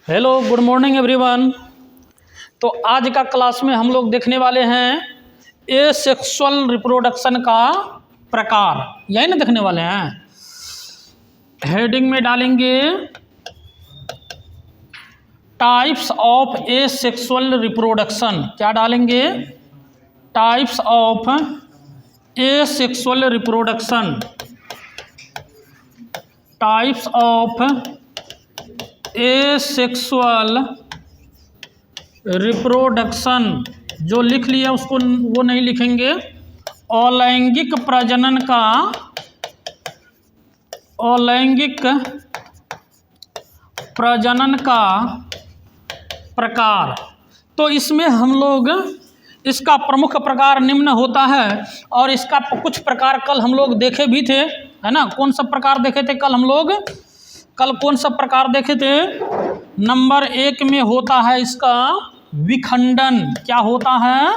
Hello, good morning everyone. तो आज का क्लास में हम लोग देखने वाले हैं एसेक्सुअल रिप्रोडक्शन का प्रकार, यही ना देखने वाले हैं। हेडिंग में डालेंगे टाइप्स ऑफ एसेक्सुअल रिप्रोडक्शन। क्या डालेंगे? Types of asexual reproduction. Types of asexual reproduction. जो लिख लिया उसको वो नहीं लिखेंगे। अलैंगिक प्रजनन का प्रकार। तो इसमें हम लोग इसका प्रमुख प्रकार निम्न होता है और इसका कुछ प्रकार कल हम लोग देखे भी थे, है ना। कौन सा प्रकार देखे थे कल हम लोग? कल कौन सा प्रकार देखे थे? नंबर 1 में होता है इसका विखंडन। क्या होता है?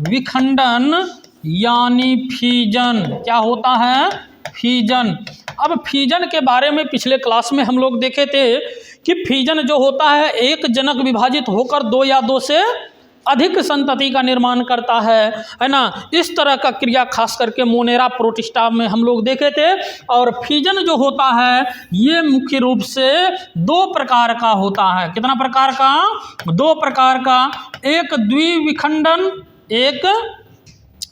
विखंडन यानी फीजन। क्या होता है? फीजन। अब फीजन के बारे में पिछले क्लास में हम लोग देखे थे कि फीजन जो होता है एक जनक विभाजित होकर 2 या 2 से अधिक संतति का निर्माण करता है ना। इस तरह का क्रिया खास करके मोनेरा प्रोटिस्टा में हम लोग देखे थे। और फीजन जो होता है ये मुख्य रूप से 2 प्रकार का होता है। कितना प्रकार का? 2 प्रकार का। एक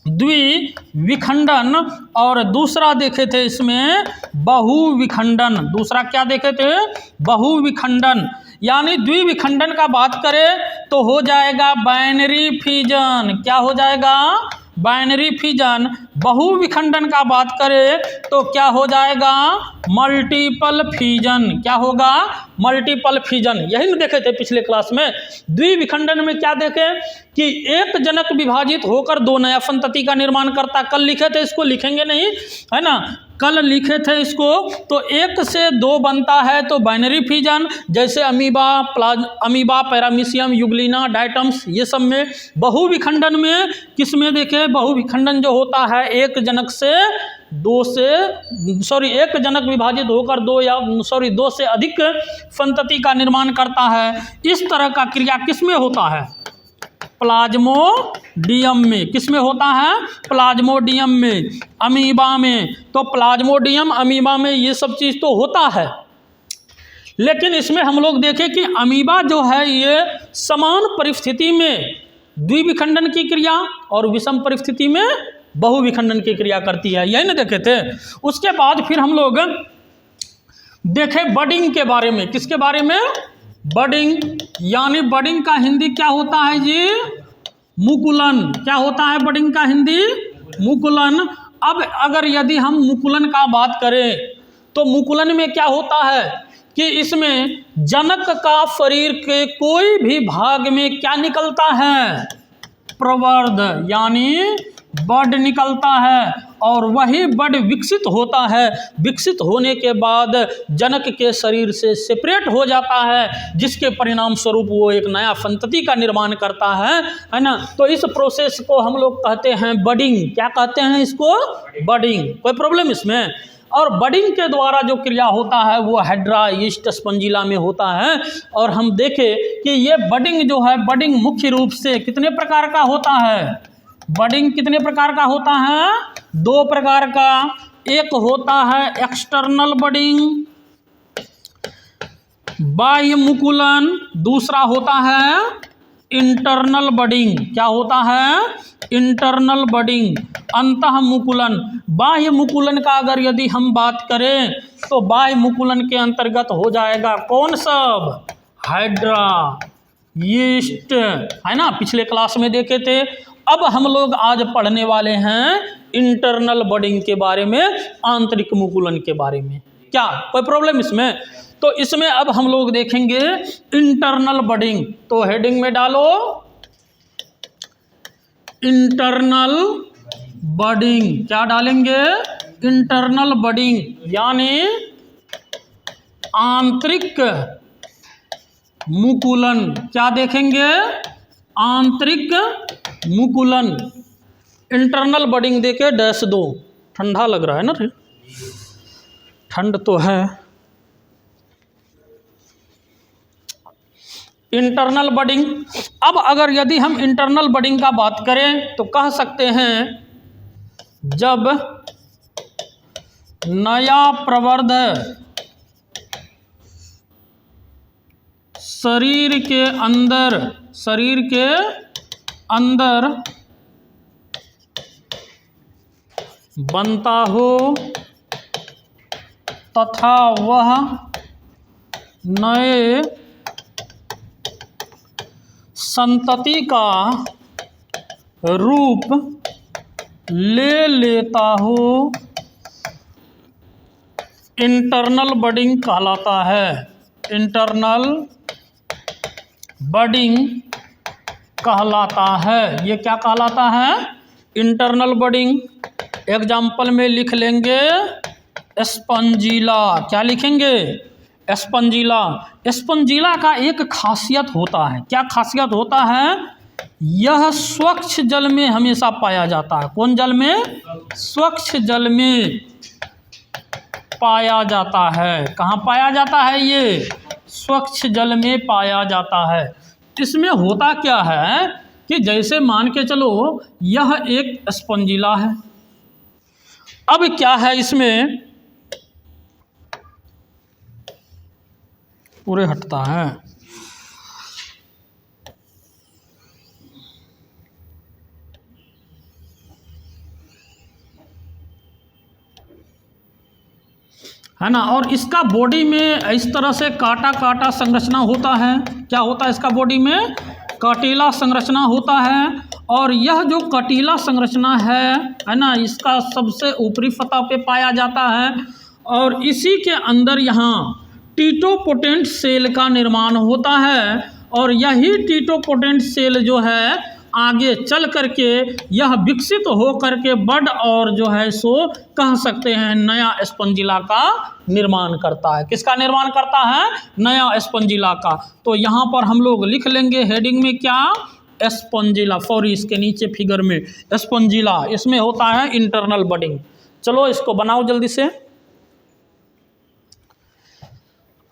द्विविखंडन और दूसरा देखे थे इसमें बहुविखंडन। दूसरा क्या देखे थे? बहुविखंडन। यानी द्विविखंडन का बात करें तो हो जाएगा बाइनरी फीजन। क्या हो जाएगा? Binary fission. बहुविखंडन का बात करें तो क्या हो जाएगा? Multiple fission. क्या होगा? Multiple fission. यही में देखे थे पिछले क्लास में। द्विविखंडन में क्या देखे कि एक जनक विभाजित होकर 2 नया संतति का निर्माण करता। कल लिखे थे, इसको लिखेंगे नहीं, है ना। कल लिखे थे इसको। तो 1 से 2 बनता है तो बाइनरी फीजन, जैसे अमीबा, पैरामीशियम, युगलिना, डायटम्स, ये सब में। बहुविखंडन में किस में देखे? बहुविखंडन जो होता है एक जनक विभाजित होकर 2 से अधिक संतति का निर्माण करता है। इस तरह का क्रिया किस में होता है? प्लाज्मोडियम में। किस में होता है? प्लाज्मोडियम में। अमीबा में तो प्लाज्मोडियम, अमीबा में ये सब चीज़ तो होता है। लेकिन इसमें हम लोग देखें कि अमीबा जो है ये समान परिस्थिति में द्विविखंडन की क्रिया और विषम परिस्थिति में बहुविखंडन की क्रिया करती है। यही ना देखे थे। उसके बाद फिर हम लोग देखे बडिंग के बारे में। किसके बारे में? बडिंग। यानी बडिंग का हिंदी क्या होता है जी? मुकुलन। क्या होता है बडिंग का हिंदी? मुकुलन। अब अगर यदि हम मुकुलन का बात करें तो मुकुलन में क्या होता है कि इसमें जनक का शरीर के कोई भी भाग में क्या निकलता है? प्रवर्ध यानी बड निकलता है और वही बड विकसित होता है। विकसित होने के बाद जनक के शरीर से सेपरेट हो जाता है, जिसके परिणाम स्वरूप वो एक नया संतति का निर्माण करता है ना। तो इस प्रोसेस को हम लोग कहते हैं बडिंग। क्या कहते हैं इसको? बडिंग। कोई प्रॉब्लम इसमें? और बडिंग के द्वारा जो क्रिया होता है वो हाइड्रा, यीस्ट, स्पंजिला में होता है। और हम देखें कि ये बडिंग जो है, बडिंग मुख्य रूप से कितने प्रकार का होता है? बडिंग कितने प्रकार का होता है? 2 प्रकार का। एक होता है एक्सटर्नल बडिंग, बाह्य मुकुलन। दूसरा होता है इंटरनल बडिंग। क्या होता है? इंटरनल बडिंग, अंतः मुकुलन। बाह्य मुकुलन का अगर यदि हम बात करें तो बाह्य मुकुलन के अंतर्गत हो जाएगा कौन सब? हाइड्रा, यीस्ट, है ना। पिछले क्लास में देखे थे। अब हम लोग आज पढ़ने वाले हैं इंटरनल बडिंग के बारे में, आंतरिक मुकुलन के बारे में। क्या कोई प्रॉब्लम इसमें? तो इसमें अब हम लोग देखेंगे इंटरनल बडिंग। तो हेडिंग में डालो इंटरनल बडिंग। क्या डालेंगे? इंटरनल बडिंग यानी आंतरिक मुकुलन। क्या देखेंगे? आंतरिक मुकुलन। इंटरनल बडिंग देके डैश 2। ठंडा लग रहा है ना रे? ठंड तो है। Internal budding. अब अगर यदि हम इंटरनल बडिंग का बात करें तो कह सकते हैं जब नया प्रवर्ध शरीर के अंदर बनता हो तथा वह नए संतति का रूप ले लेता हो, इंटरनल बडिंग कहलाता है। इंटरनल बडिंग कहलाता है। ये क्या कहलाता है? Internal budding. एग्जाम्पल में लिख लेंगे स्पंजीला। क्या लिखेंगे? स्पंजीला। स्पंजीला का एक खासियत होता है। क्या खासियत होता है? यह स्वच्छ जल में हमेशा पाया जाता है। कौन जल में? स्वच्छ जल में पाया जाता है। कहाँ पाया जाता है? ये स्वच्छ जल में पाया जाता है। इसमें होता क्या है कि जैसे मान के चलो यह एक स्पंजीला है। अब क्या है इसमें, पूरे हटता है, है ना। और इसका बॉडी में इस तरह से काटा काटा संरचना होता है। क्या होता है इसका बॉडी में? कटीला संरचना होता है। और यह जो कटीला संरचना है ना, इसका सबसे ऊपरी सतह पे पाया जाता है। और इसी के अंदर यहाँ टीटोपोटेंट सेल का निर्माण होता है। और यही टीटोपोटेंट सेल जो है आगे चल करके यह विकसित हो करके बड और जो है सो कह सकते हैं नया स्पंजिला का निर्माण करता है। किसका निर्माण करता है? नया स्पंजिला का। तो यहाँ पर हम लोग लिख लेंगे हेडिंग में क्या? स्पंजिला। सॉरी, इसके नीचे फिगर में स्पंजिला। इसमें होता है इंटरनल बडिंग। चलो इसको बनाओ जल्दी से।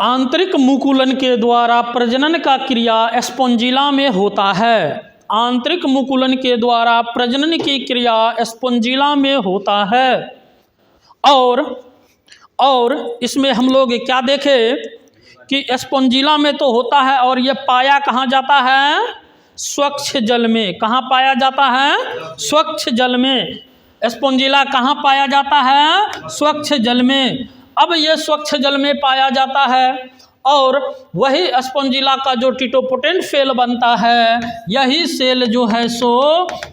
आंतरिक मुकुलन के द्वारा प्रजनन का क्रिया स्पंजिला में होता है। आंतरिक मुकुलन के द्वारा प्रजनन की क्रिया स्पंजिला में होता है। और इसमें हम लोग क्या देखें कि स्पंजिला में तो होता है और ये पाया कहाँ जाता है? स्वच्छ जल में। कहाँ पाया जाता है? स्वच्छ जल में। स्पंजिला कहाँ पाया जाता है? स्वच्छ जल में। अब ये स्वच्छ जल में पाया जाता है और वही स्पंजिला का जो टीटोपोटेंट सेल बनता है, यही सेल जो है सो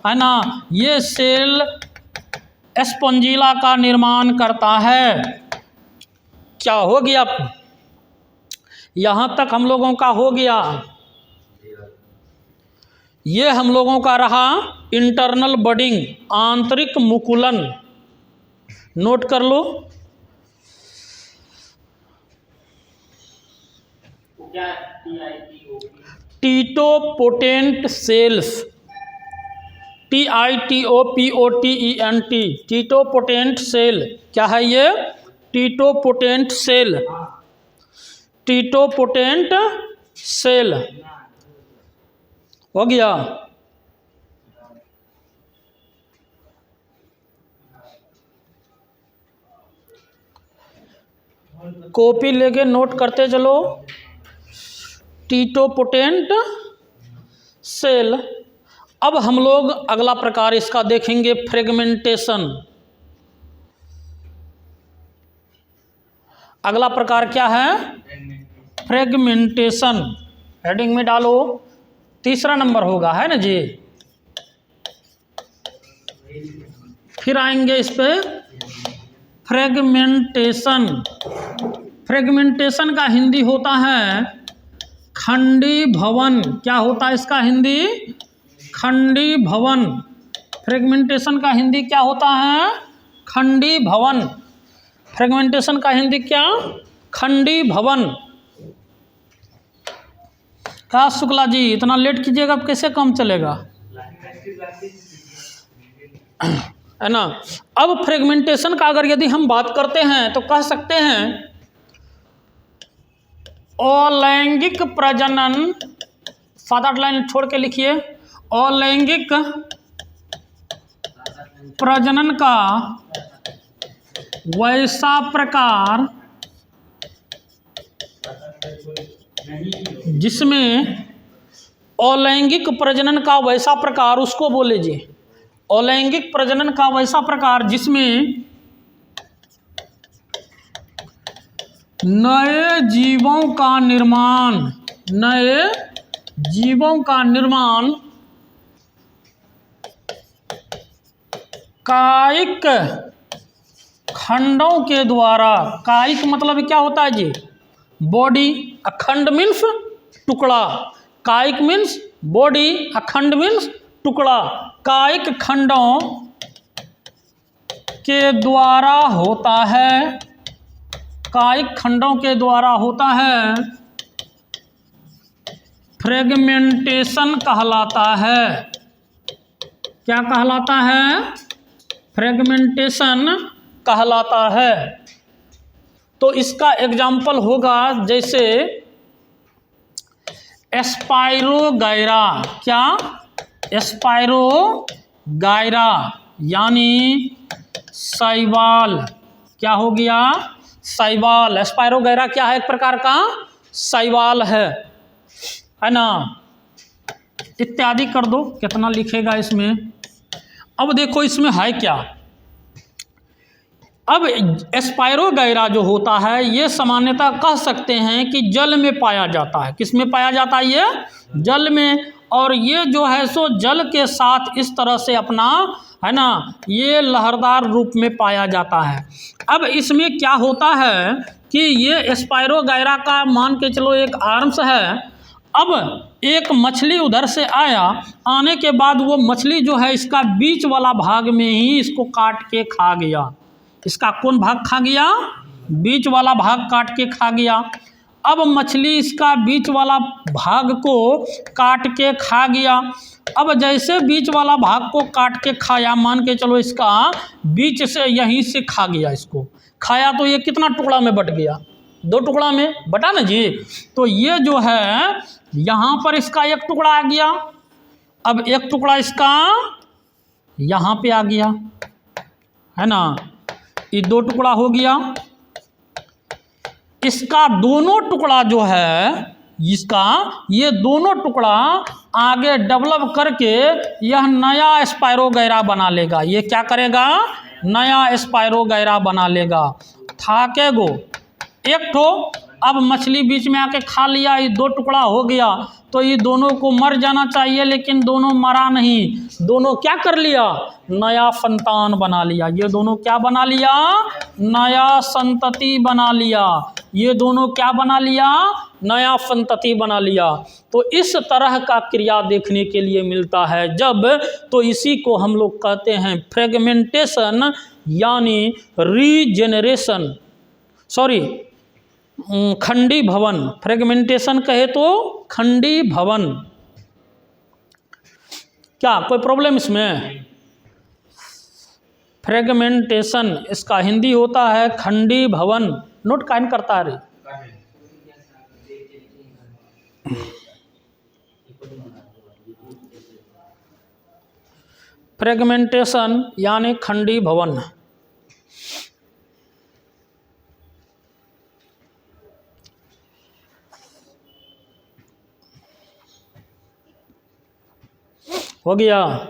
है ना, ये सेल स्पंजिला का निर्माण करता है। क्या हो गया? यहाँ तक हम लोगों का हो गया। ये हम लोगों का रहा इंटरनल बडिंग, आंतरिक मुकुलन। नोट कर लो। टीटोपोटेंट सेल्स, TITOPOTENT, टीटोपोटेंट सेल। क्या है ये? टीटोपोटेंट सेल। टीटोपोटेंट सेल हो गया। कॉपी लेके नोट करते चलो। टीटोपोटेंट सेल। अब हम लोग अगला प्रकार इसका देखेंगे, फ्रेगमेंटेशन। अगला प्रकार क्या है? फ्रेगमेंटेशन। हेडिंग में डालो, तीसरा नंबर होगा, है ना जी। फिर आएंगे इस पे फ्रेगमेंटेशन। फ्रेगमेंटेशन का हिंदी होता है खंडीभवन। क्या होता है इसका हिंदी? खंडीभवन। फ्रेगमेंटेशन का हिंदी क्या होता है? खंडीभवन। फ्रेगमेंटेशन का हिंदी क्या? खंडीभवन। क्या शुक्ला जी, इतना लेट कीजिएगा अब कैसे काम चलेगा, है ना। अब फ्रेगमेंटेशन का अगर यदि हम बात करते हैं तो कह सकते हैं अलैंगिक प्रजनन सात लाइन छोड़ के लिखिए। अलैंगिक प्रजनन का वैसा प्रकार जिसमें अलैंगिक प्रजनन का वैसा प्रकार, उसको बोले जी अलैंगिक प्रजनन का वैसा प्रकार जिसमें नए जीवों का निर्माण कायिक खंडों के द्वारा, कायिक मतलब क्या होता है जी, बॉडी, अखंड मीन्स टुकड़ा, कायिक मीन्स बॉडी, अखंड मीन्स टुकड़ा, कायिक खंडों के द्वारा होता है, कायिक खंडों के द्वारा होता है, फ्रेगमेंटेशन कहलाता है। क्या कहलाता है? फ्रेगमेंटेशन कहलाता है। तो इसका एग्जाम्पल होगा जैसे स्पाइरोगायरा। क्या? स्पाइरोगायरा यानी शैवाल। क्या हो गया? शैवाल। स्पाइरोगायरा क्या है? एक प्रकार का शैवाल है ना। इत्यादि कर दो, कितना लिखेगा इसमें। अब देखो इसमें है क्या। अब स्पाइरोगायरा जो होता है ये सामान्यतः कह सकते हैं कि जल में पाया जाता है। किस में पाया जाता है? ये जल में। और ये जो है सो जल के साथ इस तरह से अपना है ना, ये लहरदार रूप में पाया जाता है। अब इसमें क्या होता है कि ये स्पाइरोगायरा का मान के चलो एक आर्म्स है। अब एक मछली उधर से आया, आने के बाद वो मछली जो है इसका बीच वाला भाग में ही इसको काट के खा गया। इसका कौन भाग खा गया? बीच वाला भाग काट के खा गया। अब मछली इसका बीच वाला भाग को काट के खा गया। अब जैसे बीच वाला भाग को काट के खाया, मान के चलो इसका बीच से यहीं से खा गया, इसको खाया तो ये कितना टुकड़ा में बट गया? 2 टुकड़ा में बटा ना जी। तो ये जो है यहाँ पर इसका एक टुकड़ा आ गया, अब एक टुकड़ा इसका यहाँ पे आ गया, है ना। ये 2 टुकड़ा हो गया। इसका दोनों टुकड़ा जो है, इसका ये दोनों टुकड़ा आगे डेवलप करके यह नया स्पाइरोगायरा बना लेगा। ये क्या करेगा? नया स्पाइरोगायरा बना लेगा। था के गो एक ठो। अब मछली बीच में आके खा लिया, ये 2 टुकड़ा हो गया। तो ये दोनों को मर जाना चाहिए, लेकिन दोनों मरा नहीं। दोनों क्या कर लिया? नया संतान बना लिया। ये दोनों क्या बना लिया? नया संतति बना लिया। ये दोनों क्या बना लिया? नया संतति बना लिया। तो इस तरह का क्रिया देखने के लिए मिलता है जब, तो इसी को हम लोग कहते हैं फ्रेगमेंटेशन यानी रीजेनरेशन, सॉरी खंडी भवन। फ्रेगमेंटेशन कहे तो खंडी भवन। क्या कोई प्रॉब्लम इसमें? फ्रेगमेंटेशन इसका हिंदी होता है खंडी भवन। नोट कायन करता है रे। फ्रेगमेंटेशन यानी खंडी भवन। हो गया।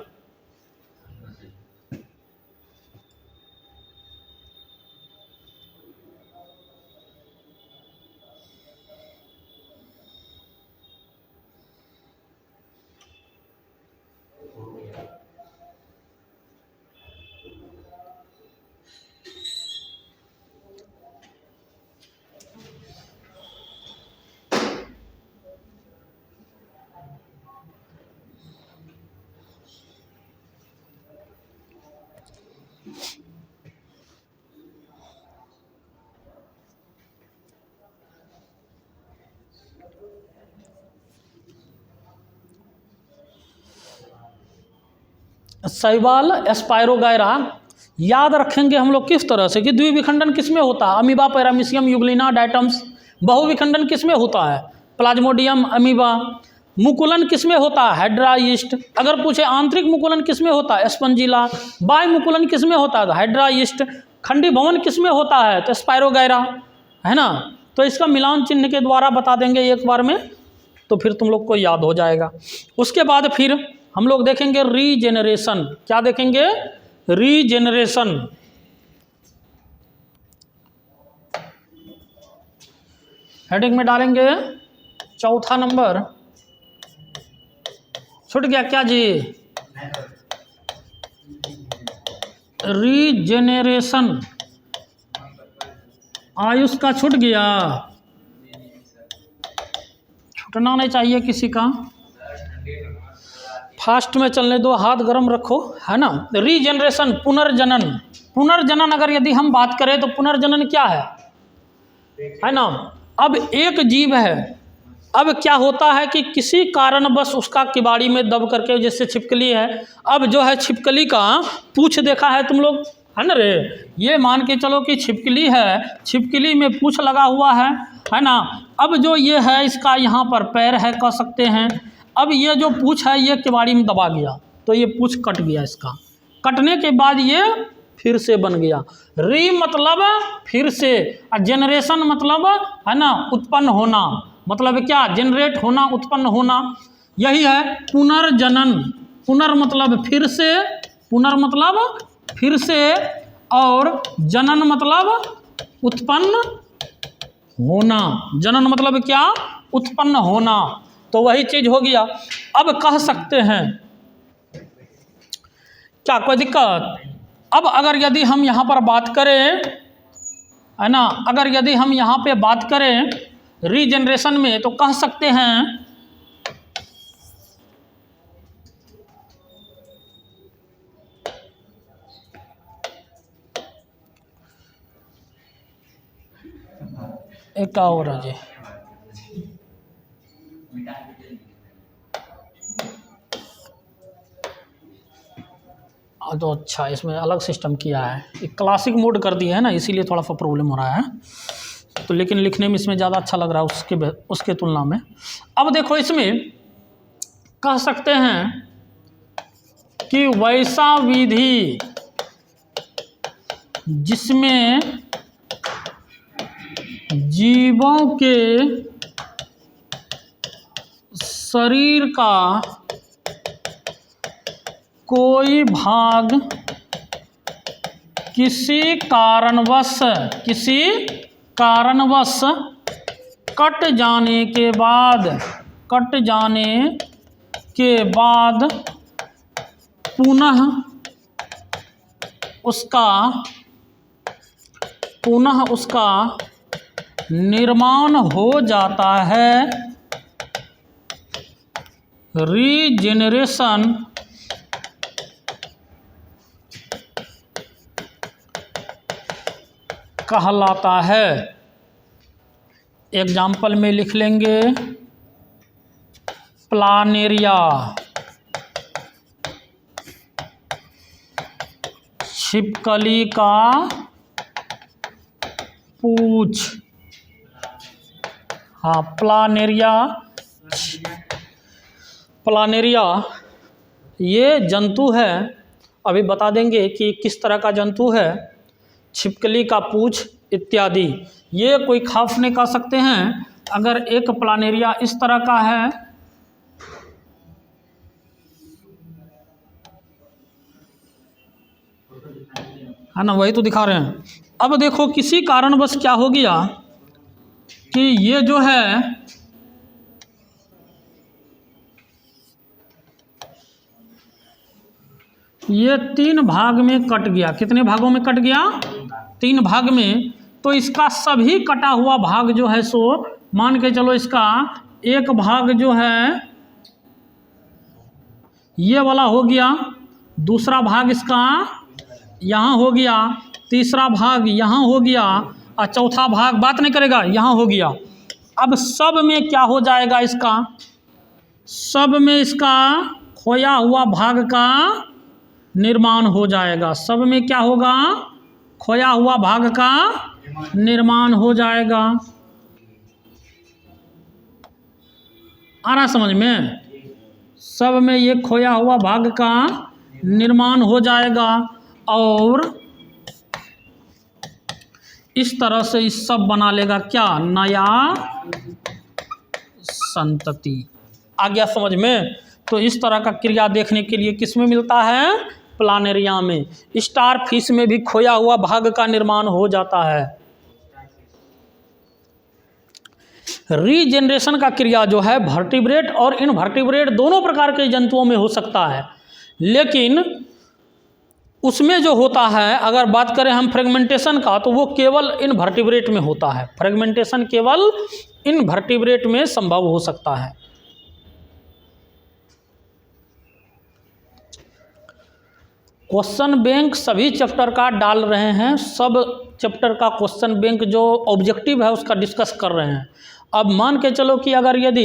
शैवाल स्पाइरोगायरा याद रखेंगे हम लोग किस तरह से कि द्विविखंडन किस में होता है? Amoeba, paramecium, euglena, diatoms. बहुविखंडन किस में होता है? Plasmodium, amoeba. मुकुलन किसमें होता है? हाइड्राइस्ट। अगर पूछे आंतरिक मुकुलन किसमें होता है? स्पंजिला। बाह्य मुकुलन किसमें होता है? हाइड्राइस्ट। खंडी भवन किसमें होता है? तो स्पायरोगैरा, है ना। तो इसका मिलान चिन्ह के द्वारा बता देंगे एक बार में, तो फिर तुम लोग को याद हो जाएगा। उसके बाद फिर हम लोग देखेंगे रीजेनरेशन। क्या देखेंगे? रीजेनरेशन। हेडिंग में डालेंगे चौथा नंबर। छूट गया क्या जी? रीजेनरेशन। आयुष का छूट गया, छूटना नहीं चाहिए किसी का। फास्ट में चलने दो, हाथ गर्म रखो, है ना। रीजेनरेशन, पुनर्जनन। पुनर्जनन अगर यदि हम बात करें तो पुनर्जनन क्या है ना। अब एक जीव है, अब क्या होता है कि किसी कारणवश उसका किबाड़ी में दब करके, जैसे छिपकली है, अब जो है छिपकली का पूंछ देखा है तुम लोग, है ना रे। ये मान के चलो कि छिपकली है, छिपकली में पूंछ लगा हुआ है ना। अब जो ये है इसका यहाँ पर पैर है, कह सकते हैं। अब ये जो पूंछ है ये किबाड़ी में दबा गया, तो ये पूंछ कट गया। इसका कटने के बाद ये फिर से बन गया। री मतलब फिर से, और जनरेशन मतलब है ना उत्पन्न होना, मतलब क्या? जनरेट होना, उत्पन्न होना, यही है पुनर्जनन। पुनर मतलब फिर से, पुनर मतलब फिर से, और जनन मतलब उत्पन्न होना। जनन मतलब क्या? उत्पन्न होना। तो वही चीज हो गया। अब कह सकते हैं क्या कोई दिक्कत? अब अगर यदि हम यहाँ पर बात करें, है ना, अगर यदि हम यहाँ पे बात करें रीजनरेशन में, तो कह सकते हैं एक और है जी। तो अच्छा, इसमें अलग सिस्टम किया है, एक क्लासिक मोड कर दिया है ना, इसीलिए थोड़ा सा प्रॉब्लम हो रहा है। तो लेकिन लिखने में इसमें ज़्यादा अच्छा लग रहा है उसके तुलना में। अब देखो, इसमें कह सकते हैं कि वैसा विधि जिसमें जीवों के शरीर का कोई भाग किसी कारणवश कट जाने के बाद पुनः उसका निर्माण हो जाता है। रीजेनरेशन कहलाता है। एग्जाम्पल में लिख लेंगे प्लानेरिया, छिपकली का पूंछ। हाँ, प्लानेरिया ये जंतु है। अभी बता देंगे कि किस तरह का जंतु है। छिपकली का पूंछ इत्यादि, ये कोई खास नहीं कह सकते हैं। अगर एक प्लानेरिया इस तरह का है ना, वही तो दिखा रहे हैं। अब देखो, किसी कारणवश क्या हो गया कि ये जो है ये 3 भाग में कट गया। कितने भागों में कट गया? 3 भाग में। तो इसका सभी कटा हुआ भाग जो है सो मान के चलो, इसका एक भाग जो है ये वाला हो गया, दूसरा भाग इसका यहाँ हो गया, तीसरा भाग यहाँ हो गया, और चौथा भाग बात नहीं करेगा, यहाँ हो गया। अब सब में क्या हो जाएगा? इसका सब में इसका खोया हुआ भाग का निर्माण हो जाएगा। सब में क्या होगा? खोया हुआ भाग का निर्माण हो जाएगा। आ रहा समझ में? सब में ये खोया हुआ भाग का निर्माण हो जाएगा और इस तरह से इस सब बना लेगा क्या, नया संतति। आ गया समझ में? तो इस तरह का क्रिया देखने के लिए किस में मिलता है, प्लानेरिया में। स्टार फिश में भी खोया हुआ भाग का निर्माण हो जाता है। रीजेनरेशन का क्रिया जो है वर्टिब्रेट और इनवर्टिब्रेट दोनों प्रकार के जंतुओं में हो सकता है, लेकिन उसमें जो होता है, अगर बात करें हम फ्रेगमेंटेशन का, तो वो केवल इनवर्टिब्रेट में होता है। फ्रेगमेंटेशन केवल इनवर्टिब्रेट में संभव हो सकता है। क्वेश्चन बैंक सभी चैप्टर का डाल रहे हैं, सब चैप्टर का क्वेश्चन बैंक जो ऑब्जेक्टिव है उसका डिस्कस कर रहे हैं। अब मान के चलो कि अगर यदि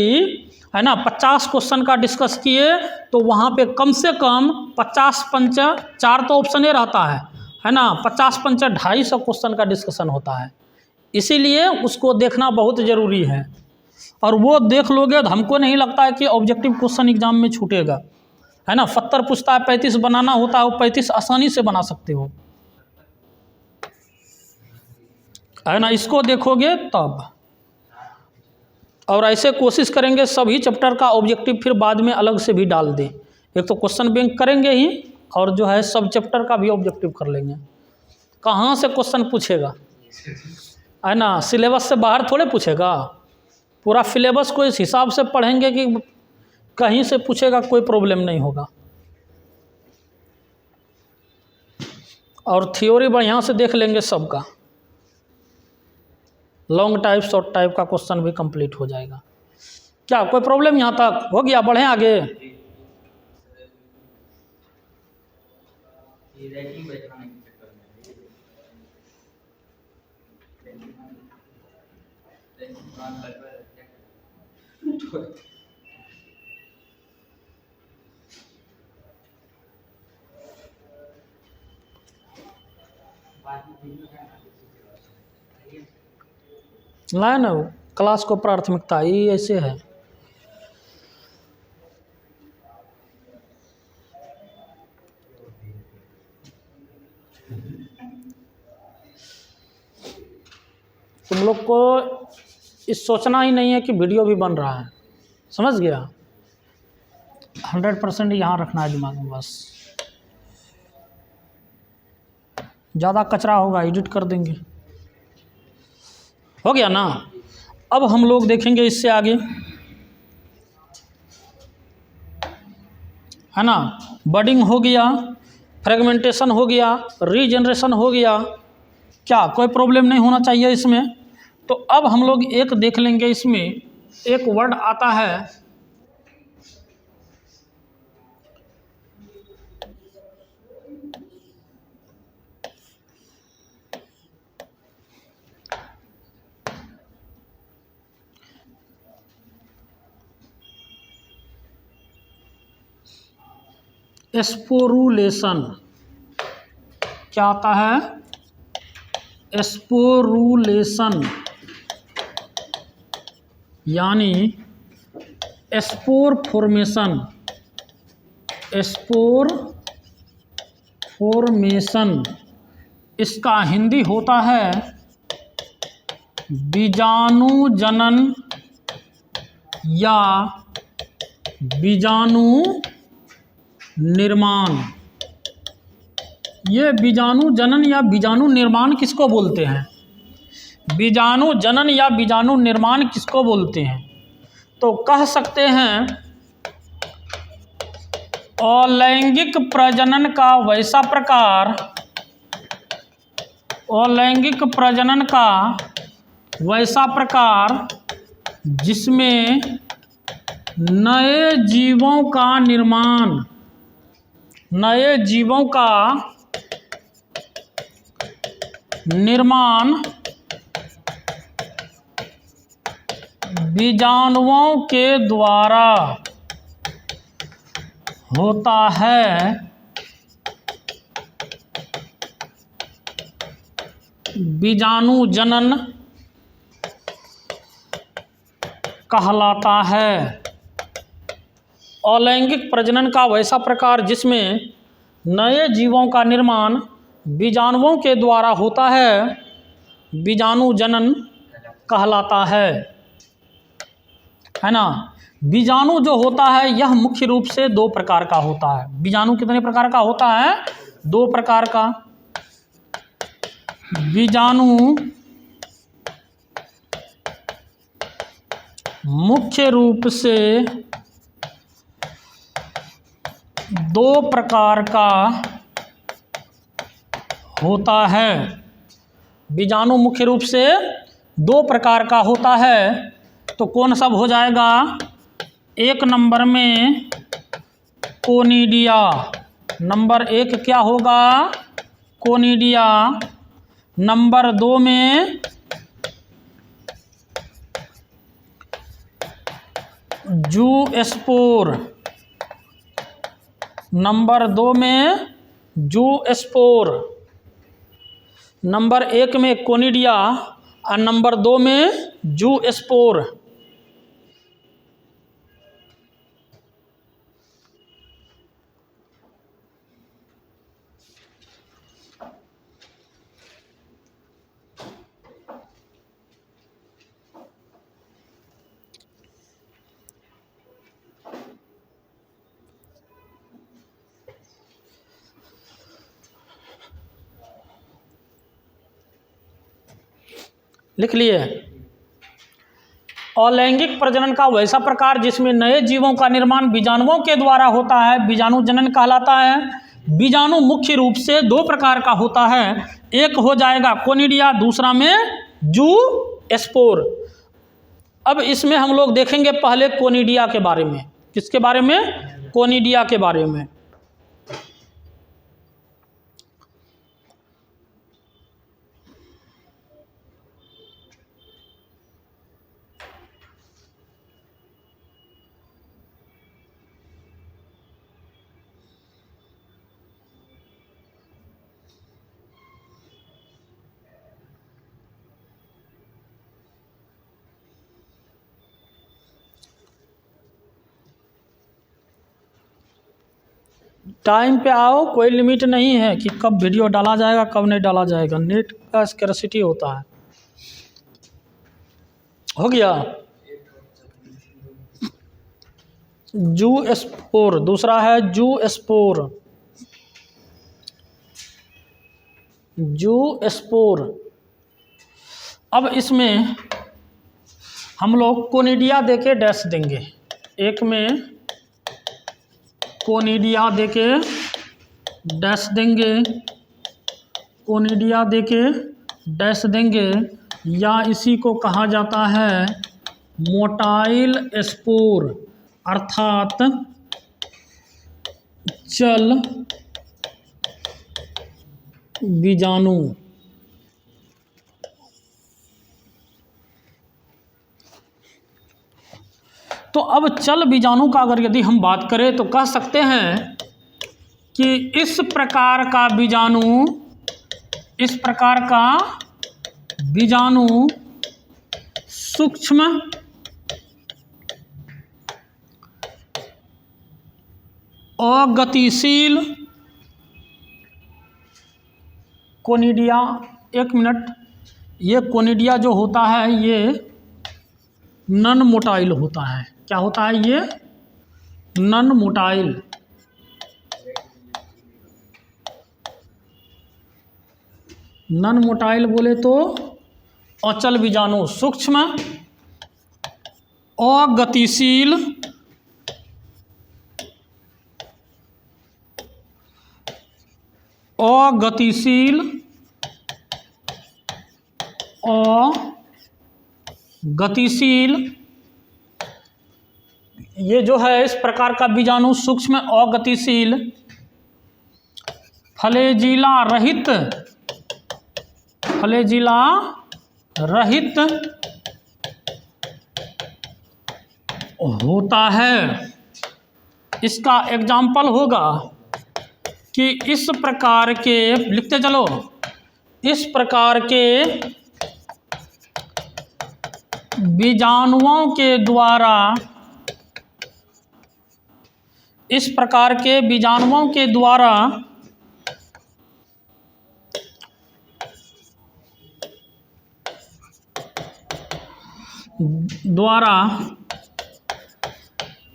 है ना 50 क्वेश्चन का डिस्कस किए तो वहाँ पे कम से कम 50 पंच 4 तो ऑप्शन ही रहता है ना, 50 पंच 250 क्वेश्चन का डिस्कशन होता है। इसीलिए उसको देखना बहुत ज़रूरी है, और वो देख लोगे तो हमको नहीं लगता है कि ऑब्जेक्टिव क्वेश्चन एग्जाम में छूटेगा, है ना। 70 पूछता है, 35 बनाना होता है, वो 35 आसानी से बना सकते हो, है ना। इसको देखोगे तब, और ऐसे कोशिश करेंगे सभी चैप्टर का ऑब्जेक्टिव फिर बाद में अलग से भी डाल दें। एक तो क्वेश्चन बैंक करेंगे ही, और जो है सब चैप्टर का भी ऑब्जेक्टिव कर लेंगे। कहाँ से क्वेश्चन पूछेगा, है ना, सिलेबस से बाहर थोड़े पूछेगा। पूरा सिलेबस को इस हिसाब से पढ़ेंगे कि कहीं से पूछेगा कोई प्रॉब्लम नहीं होगा। और थ्योरी बढ़िया से देख लेंगे सबका, लॉन्ग टाइप शॉर्ट टाइप का क्वेश्चन भी कंप्लीट हो जाएगा। क्या कोई प्रॉब्लम यहाँ तक हो गया? बढ़ें आगे। लाए ना, क्लास को प्राथमिकता ही ऐसे है। तुम लोग को इस सोचना ही नहीं है कि वीडियो भी बन रहा है, समझ गया। 100% यहाँ रखना है दिमाग में बस। ज़्यादा कचरा होगा एडिट कर देंगे, हो गया ना। अब हम लोग देखेंगे इससे आगे, है ना। बडिंग हो गया, फ्रेगमेंटेशन हो गया, रीजनरेशन हो गया, क्या कोई प्रॉब्लम नहीं होना चाहिए इसमें। तो अब हम लोग एक देख लेंगे, इसमें एक वर्ड आता है एस्पोरुलेशन। क्या आता है? एस्पोरुलेशन, यानी एस्पोर फॉर्मेशन। एस्पोर फॉर्मेशन, इसका हिंदी होता है बीजाणु जनन या बीजाणु निर्माण। ये बीजाणु जनन या बीजाणु निर्माण किसको बोलते हैं? बीजाणु जनन या बीजाणु निर्माण किसको बोलते हैं? तो कह सकते हैं अलैंगिक प्रजनन का वैसा प्रकार, अलैंगिक प्रजनन का वैसा प्रकार जिसमें नए जीवों का निर्माण, नए जीवों का निर्माण बीजाणुओं के द्वारा होता है, बीजाणु जनन कहलाता है। अलैंगिक प्रजनन का वैसा प्रकार जिसमें नए जीवों का निर्माण बीजाणुओं के द्वारा होता है, बीजाणु जनन कहलाता है ना। बीजाणु जो होता है यह मुख्य रूप से दो प्रकार का होता है। बीजाणु कितने प्रकार का होता है? दो प्रकार का। बीजाणु मुख्य रूप से दो प्रकार का होता है। बीजाणु मुख्य रूप से दो प्रकार का होता है। तो कौन सब हो जाएगा? एक नंबर में कोनिडिया, नंबर एक क्या होगा? कोनिडिया। नंबर दो में जूस्पोर, नंबर दो में जूस्पोर। नंबर एक में कोनिडिया और नंबर दो में जूस्पोर। लिख लिए। अलैंगिक प्रजनन का वैसा प्रकार जिसमें नए जीवों का निर्माण बीजाणुओं के द्वारा होता है, बीजाणु जनन कहलाता है। बीजाणु मुख्य रूप से दो प्रकार का होता है। एक हो जाएगा कोनिडिया, दूसरा में जूस्पोर। अब इसमें हम लोग देखेंगे पहले कोनिडिया के बारे में। किसके बारे में? कोनिडिया के बारे में। टाइम पे आओ, कोई लिमिट नहीं है कि कब वीडियो डाला जाएगा कब नहीं डाला जाएगा। नेट का स्कैर्सिटी होता है। हो गया। जूस्पोर, दूसरा है जूस्पोर। जूस्पोर। अब इसमें हम लोग कोनिडिया देके डैश देंगे। एक में कोनिडिया देके डैश देंगे, कोनिडिया देके डैश देंगे, या इसी को कहा जाता है मोटाइल स्पोर अर्थात चल बीजाणु। तो अब चल बीजाणु का अगर यदि हम बात करें तो कह सकते हैं कि इस प्रकार का बीजाणु, इस प्रकार का बीजाणु सूक्ष्म अगतिशील कोनिडिया। एक मिनट, ये कोनिडिया जो होता है ये नन मोटाइल होता है। क्या होता है ये? None motile. नन मोटाइल बोले तो अचल बीजाणु, सूक्ष्म अगतिशील अगतिशील गतिशील। ये जो है इस प्रकार का बीजाणु सूक्ष्म अगतिशील फ्लैजिला रहित, फ्लैजिला रहित होता है। इसका एग्जाम्पल होगा कि इस प्रकार के, लिखते चलो, इस प्रकार के बीजाणुओं के द्वारा इस प्रकार के बीजाणुओं के द्वारा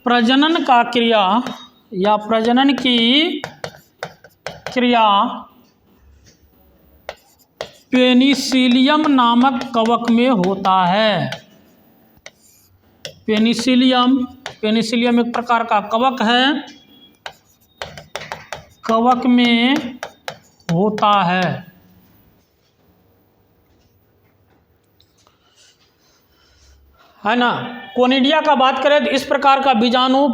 प्रजनन का क्रिया या प्रजनन की क्रिया पेनिसिलियम नामक कवक में होता है। पेनिसिलियम एक प्रकार का कवक है, कवक में होता है ना। कोनिडिया का बात करें तो इस प्रकार का बीजाणु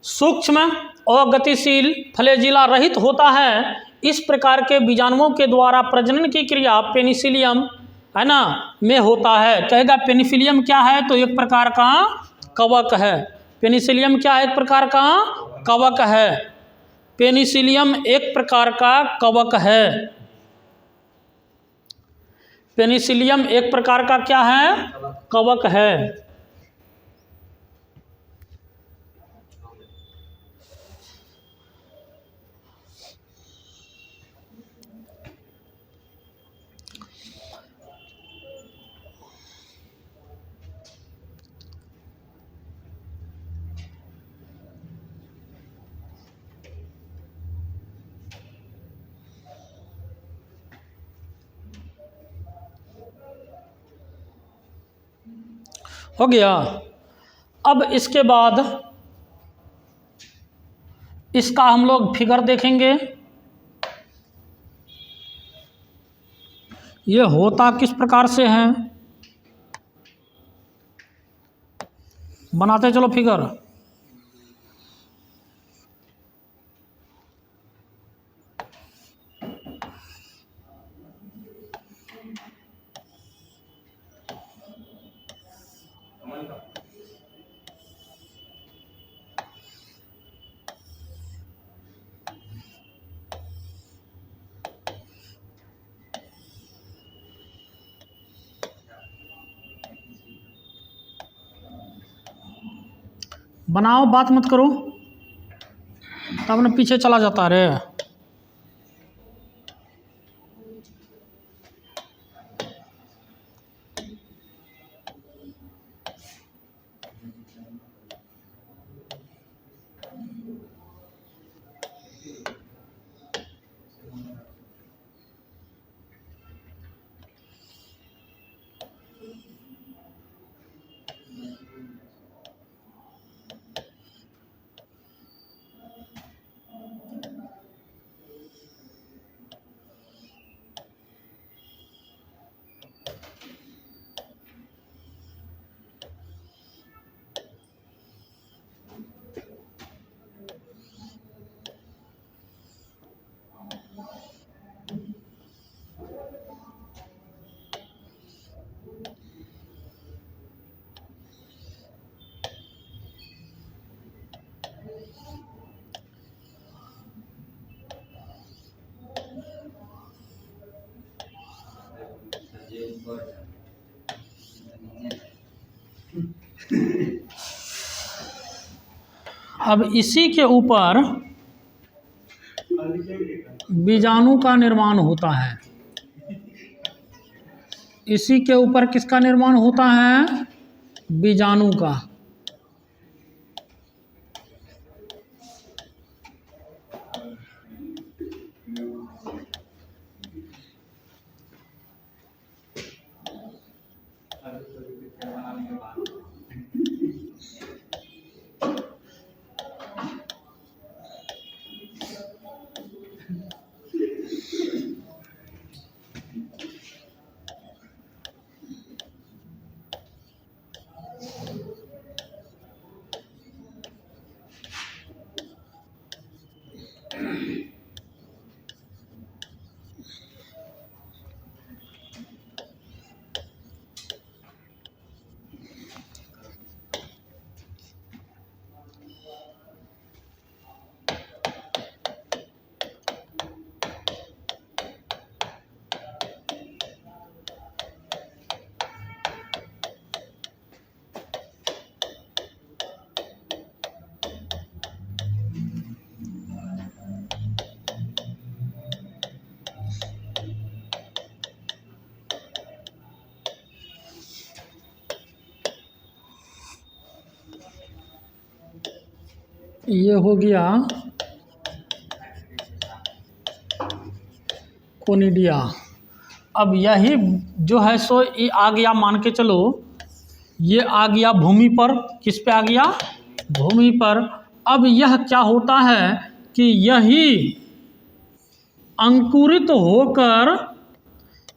सूक्ष्म और गतिशील फ्लैजिला रहित होता है। इस प्रकार के बीजाणुओं के द्वारा प्रजनन की क्रिया पेनिसिलियम है ना में होता है। कहेगा पेनिसिलियम क्या है, तो एक प्रकार का कवक है। पेनिसिलियम क्या है, एक प्रकार का कवक है। पेनिसिलियम एक प्रकार का कवक है। पेनिसिलियम एक प्रकार का क्या है, कवक है। हो गया। अब इसके बाद इसका हम लोग फिगर देखेंगे। ये होता किस प्रकार से है, बनाते चलो फिगर। बनाओ, बात मत करो, तब ना पीछे चला जाता रे। अब इसी के ऊपर बीजाणु का निर्माण होता है। इसी के ऊपर किसका निर्माण होता है, बीजाणु का। ये हो गया कोनिडिया। अब यही जो है सो ये आ गया, मान के चलो ये आ गया भूमि पर। किस पे आ गया? भूमि पर। अब यह क्या होता है कि यही अंकुरित होकर,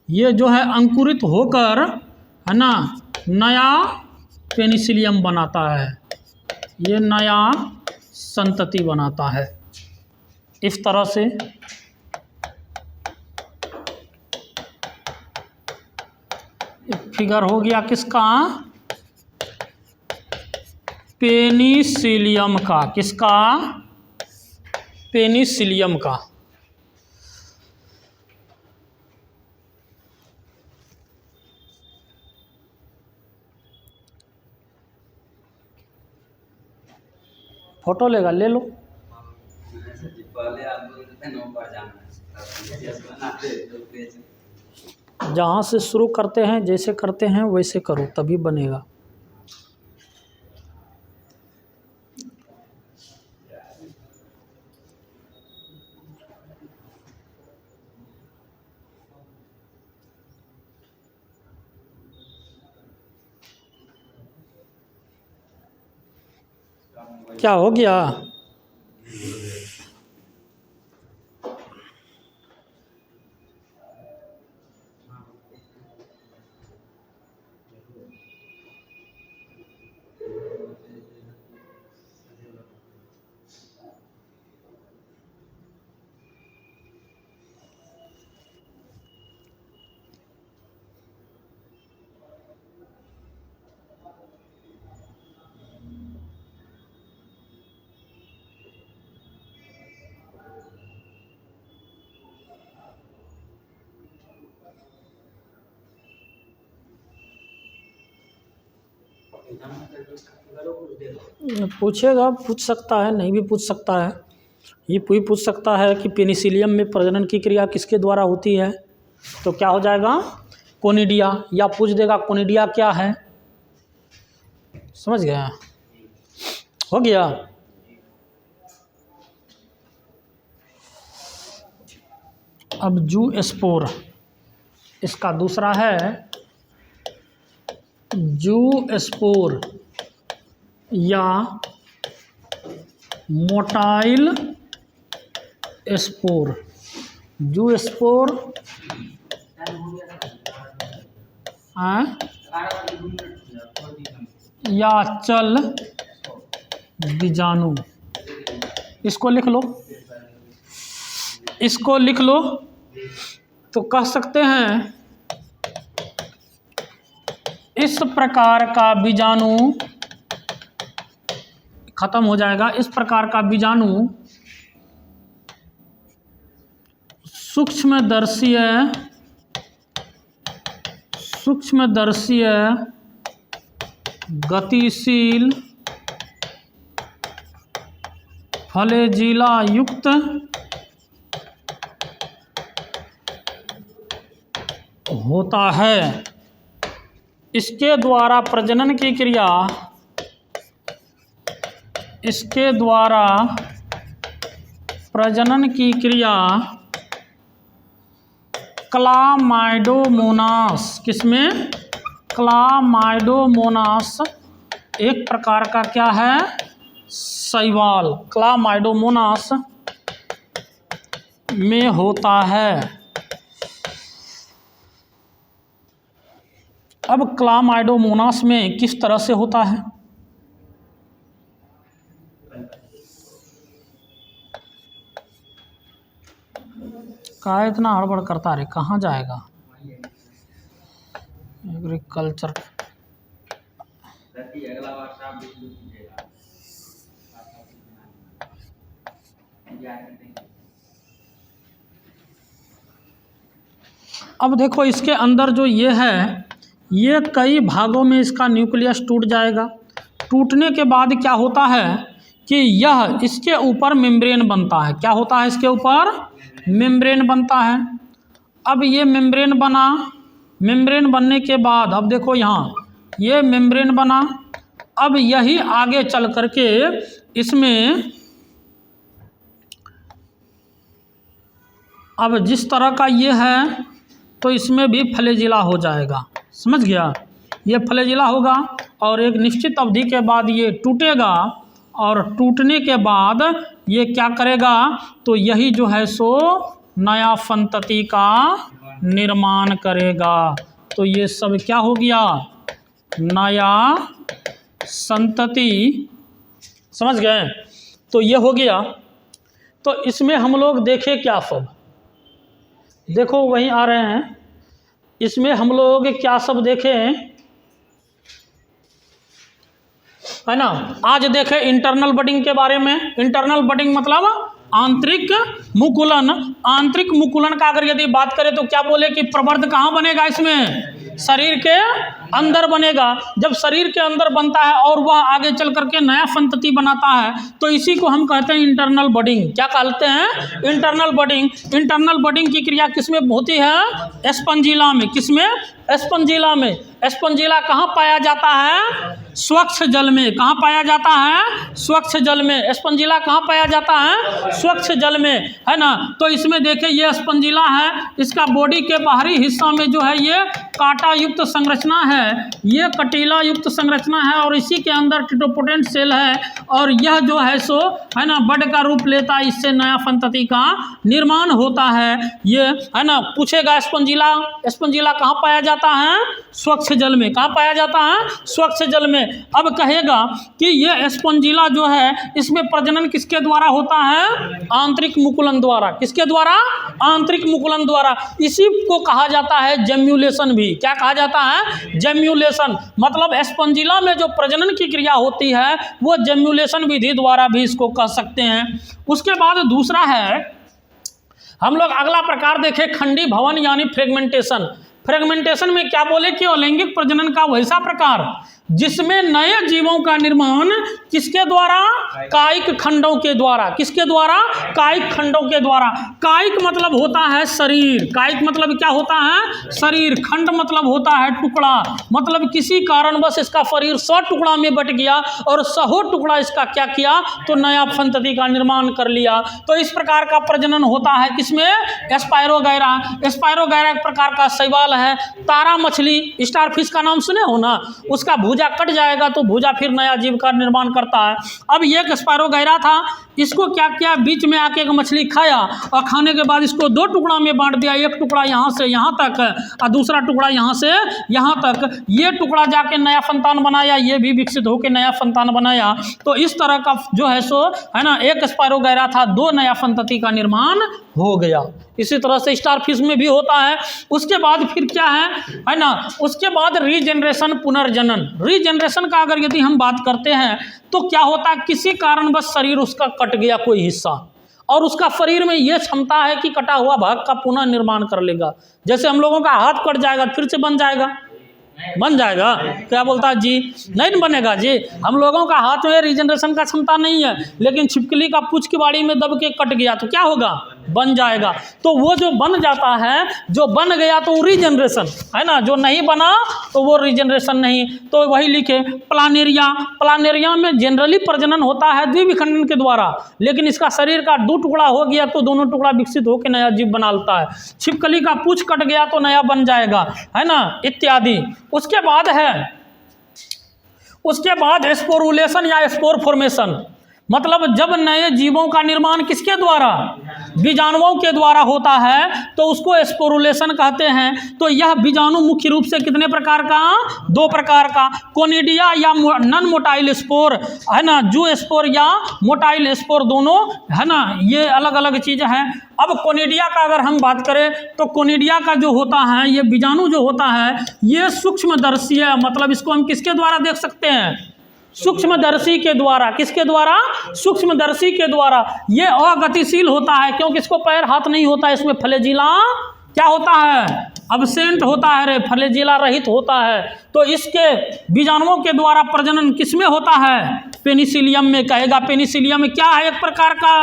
ये जो है अंकुरित होकर, है ना, नया पेनिसिलियम बनाता है। ये नया संतति बनाता है। इस तरह से फिगर हो गया किसका? पेनिसिलियम का। किसका? पेनिसिलियम का। फोटो लेगा, ले लो। जहाँ से शुरू करते हैं, जैसे करते हैं वैसे करो, तभी बनेगा। क्या हो गया? पूछेगा, पूछ सकता है, नहीं भी पूछ सकता है। ये पूछ सकता है कि पेनिसिलियम में प्रजनन की क्रिया किसके द्वारा होती है, तो क्या हो जाएगा? कोनिडिया। या पूछ देगा कोनिडिया क्या है। समझ गया? हो गया। अब जू स्पोर, इसका दूसरा है जू स्पोर या मोटाइल स्पोर। जू स्पोर या चल बीजाणु। इसको लिख लो, इसको लिख लो। तो कह सकते हैं इस प्रकार का बीजाणु खत्म हो जाएगा। इस प्रकार का बीजाणु सूक्ष्मदर्शीय गतिशील फ्लैजिला युक्त होता है। इसके द्वारा प्रजनन की क्रिया, इसके द्वारा प्रजनन की क्रिया क्लामाइडोमोनास, किसमें? क्लामाइडोमोनास एक प्रकार का क्या है? शैवाल, क्लामाइडोमोनास में होता है। अब क्लामाइडोमोनास में किस तरह से होता है? क्या इतना हड़बड़ करता रे, कहाँ जाएगा? एग्रीकल्चर अब देखो इसके अंदर जो ये है, ये कई भागों में इसका न्यूक्लियस टूट जाएगा। टूटने के बाद क्या होता है कि यह इसके ऊपर मेम्ब्रेन बनता है। क्या होता है? इसके ऊपर मेम्ब्रेन बनता है। अब ये मेम्ब्रेन बना, मेम्ब्रेन बनने के बाद अब देखो यहाँ ये मेम्ब्रेन बना। अब यही आगे चल करके इसमें अब जिस तरह का ये है तो इसमें भी फ्लैजिला हो जाएगा, समझ गया। ये फ्लैजिला होगा और एक निश्चित अवधि के बाद ये टूटेगा और टूटने के बाद ये क्या करेगा, तो यही जो है सो नया संतति का निर्माण करेगा। तो ये सब क्या हो गया, नया संतति, समझ गए। तो ये हो गया। तो इसमें हम लोग देखें क्या सब, देखो वहीं आ रहे हैं, इसमें हम लोग क्या सब देखें, है ना। आज देखें इंटरनल बडिंग के बारे में। इंटरनल बडिंग मतलब आंतरिक मुकुलन। आंतरिक मुकुलन का अगर यदि बात करें तो क्या बोले कि प्रवर्ध कहाँ बनेगा, इसमें शरीर के अंदर बनेगा। जब शरीर के अंदर बनता है और वह आगे चल करके नया संतति बनाता है तो इसी को हम कहते हैं इंटरनल बडिंग। क्या कहते हैं, इंटरनल बडिंग। इंटरनल बडिंग की क्रिया किसमें होती है, स्पंजिला में। किसमें, स्पंजिला में। स्पंजिला कहाँ पाया जाता है, स्वच्छ जल में। कहाँ पाया जाता है, स्वच्छ जल में। स्पंजिला कहाँ पाया जाता है, स्वच्छ जल में, है ना। तो इसमें देखें ये स्पंजिला है, इसका बॉडी के बाहरी हिस्सा में जो है ये कांटा युक्त संरचना है, ये कटीला युक्त संरचना है और इसी के अंदर टिटोपोटेंट सेल है और यह जो है सो, है ना, बड का रूप लेता है। इससे नया संतति का निर्माण होता है। ये, है ना, पूछेगा स्पंजिला, स्पंजिला कहाँ पाया जाता है, स्वच्छ जल में। कहाँ पाया जाता है, स्वच्छ जल में। अब कहेगा कि ये स्पंजिला जो है इसमें प्रजनन किसके द्वारा होता है, आंतरिक मुकुलन द्वारा। किसके द्वारा, आंतरिक मुकुलन द्वारा। इसी को कहा जाता है जेम्युलेशन भी। क्या कहा जाता है, जेम्युलेशन। मतलब स्पंजिला में जो प्रजनन की क्रिया होती है वो जेम्युलेशन विधि द्वारा भी इसको कह सकते हैं। उसके बाद दूसरा है, हम लोग अगला प्रकार देखें खंडी भवन यानी फ्रेगमेंटेशन। फ्रेगमेंटेशन में क्या बोले कि अलैंगिक प्रजनन का वैसा प्रकार जिसमें नए जीवों का निर्माण किसके द्वारा, कायिक खंडों के द्वारा। किसके द्वारा, कायिक खंडों के द्वारा। कायिक मतलब होता है शरीर, कायिक मतलब क्या होता है, शरीर। खंड मतलब होता है टुकड़ा, मतलब किसी कारणवश इसका शरीर 100 टुकड़ा में बट गया और 100 टुकड़ा इसका क्या किया, तो नया संतति का निर्माण कर लिया। तो इस प्रकार का प्रजनन होता है किसमें, स्पायरोगैरा। स्पायरोगैरा एक प्रकार का शैवाल है। तारा मछली, स्टारफिश का नाम सुने हो ना, उसका भुजा कट जाएगा तो भुजा फिर नया जीव का निर्माण करता है। अब ये एक स्पायरोगैरा था, इसको क्या किया, बीच में आके एक मछली खाया और खाने के बाद इसको 2 टुकड़ा में बांट दिया। एक टुकड़ा यहाँ से यहाँ तक और दूसरा टुकड़ा यहाँ से यहाँ तक। ये टुकड़ा जाके नया संतान बनाया, ये भी विकसित होकर नया संतान बनाया। तो इस तरह का जो है सो, है ना, एक स्पायरोगैरा था, 2 नया संतति का निर्माण हो गया। इसी तरह से स्टारफिश में भी होता है। उसके बाद फिर क्या है ना, उसके बाद रीजनरेशन, पुनर्जनन। रीजनरेशन का अगर यदि हम बात करते हैं तो क्या होता है, किसी कारणवश शरीर उसका कट गया कोई हिस्सा और उसका शरीर में यह क्षमता है कि कटा हुआ भाग का पुनः निर्माण कर लेगा। जैसे हम लोगों का हाथ कट जाएगा फिर से बन जाएगा, बन जाएगा। क्या बोलता है जी, नहीं बनेगा जी। हम लोगों का हाथ में रीजनरेशन का क्षमता नहीं है, लेकिन छिपकली का पूंछ की बाड़ी में दब के कट गया तो क्या होगा, बन जाएगा। तो वो जो बन जाता है, जो बन गया तो रीजनरेशन है ना, जो नहीं बना तो वो रीजनरेशन नहीं। तो वही लिखे प्लानेरिया। प्लानेरिया में जनरली प्रजनन होता है द्विविखंडन के द्वारा, लेकिन इसका शरीर का 2 टुकड़ा हो गया तो दोनों टुकड़ा विकसित होकर नया जीव बना लेता है। छिपकली का पूंछ कट गया तो नया बन जाएगा, है ना, इत्यादि। उसके बाद है, उसके बाद स्पोरुलेशन या स्पोर फॉर्मेशन। मतलब जब नए जीवों का निर्माण किसके द्वारा, बीजाणुओं के द्वारा होता है तो उसको स्पोरुलेशन कहते हैं। तो यह बीजाणु मुख्य रूप से कितने प्रकार का, 2 प्रकार का, कोनिडिया या नन मोटाइल स्पोर, है ना, जू स्पोर या मोटाइल स्पोर, दोनों, है ना, ये अलग अलग चीज़ हैं। अब कोनिडिया का अगर हम बात करें तो कोनिडिया का जो होता है, ये बीजाणु जो होता है ये सूक्ष्मदर्शी है। मतलब इसको हम किसके द्वारा देख सकते हैं, सूक्ष्मदर्शी के द्वारा। किसके द्वारा, सूक्ष्मदर्शी के द्वारा। ये अगतिशील होता है क्योंकि इसको पैर हाथ नहीं होता है, इसमें फ्लैजिला क्या होता है, अब्सेंट होता है रे, फ्लैजिला रहित होता है। तो इसके बीजाणुओं के द्वारा प्रजनन किसमें होता है, पेनिसिलियम में। कहेगा पेनिसिलियम में क्या है, एक प्रकार का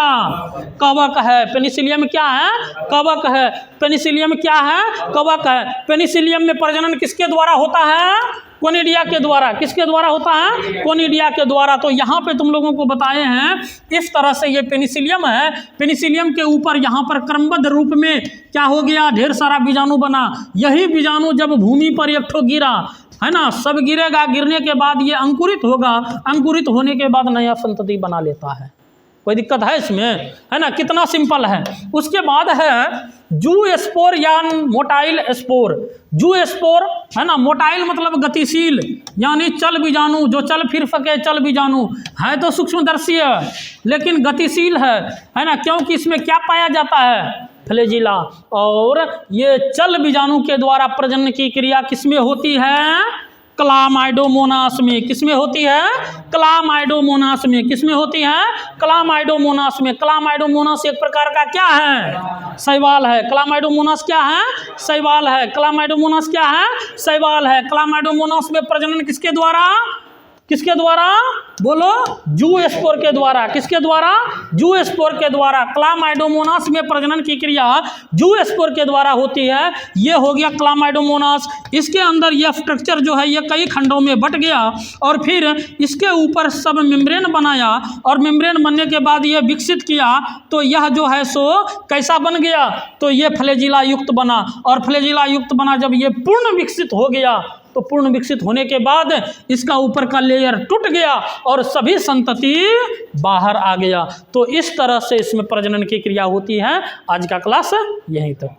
कवक है। पेनिसिलियम क्या है, कवक है। पेनिसिलियम क्या है, कवक है। पेनिसिलियम में प्रजनन किसके द्वारा होता है, कोनिडिया के द्वारा। किसके द्वारा होता है? कोनिडिया के द्वारा। तो यहाँ पे तुम लोगों को बताए हैं इस तरह से ये पेनिसिलियम है, पेनिसिलियम के ऊपर यहाँ पर क्रमबद्ध रूप में क्या हो गया, ढेर सारा बीजाणु बना। यही बीजाणु जब भूमि पर एक ठो गिरा, है ना, सब गिरेगा, गिरने के बाद ये अंकुरित होगा, अंकुरित होने के बाद नया संतति बना लेता है। कोई दिक्कत है इसमें? है ना, कितना सिंपल है। उसके बाद है जू स्पोर या मोटाइल स्पोर। जू स्पोर है ना, मोटाइल मतलब गतिशील, यानी चल बीजाणु, जो चल फिर सके, चल बीजाणु है तो सूक्ष्मदर्शी लेकिन गतिशील है ना, क्योंकि इसमें क्या पाया जाता है? फ्लैजिला। और ये चल बीजाणु के द्वारा प्रजनन की क्रिया किसमें होती है? क्लामाइडोमोनास में। किसमें होती है? क्लामाइडोमोनास में। किसमें होती है? क्लामाइडोमोनास में। क्लामाइडोमोनास एक प्रकार का क्या है? शैवाल है। क्लामाइडोमोनास क्या है? शैवाल है। क्लामाइडोमोनास क्या है? शैवाल है। क्लामाइडोमोनास में प्रजनन किसके द्वारा? किसके द्वारा? बोलो, जू स्पोर के द्वारा। किसके द्वारा? जू स्पोर के द्वारा। क्लामाइडोमोनास में प्रजनन की क्रिया जू स्पोर के द्वारा होती है। ये हो गया क्लामाइडोमोनास। इसके अंदर यह स्ट्रक्चर जो है ये कई खंडों में बट गया और फिर इसके ऊपर सब मेम्ब्रेन बनाया और मेम्ब्रेन बनने के बाद ये विकसित किया तो यह जो है सो कैसा बन गया? तो ये फ्लैजिला युक्त बना। और फ्लैजिला युक्त बना जब ये पूर्ण विकसित हो गया तो पूर्ण विकसित होने के बाद इसका ऊपर का लेयर टूट गया और सभी संतति बाहर आ गया। तो इस तरह से इसमें प्रजनन की क्रिया होती है। आज का क्लास यहीं तक।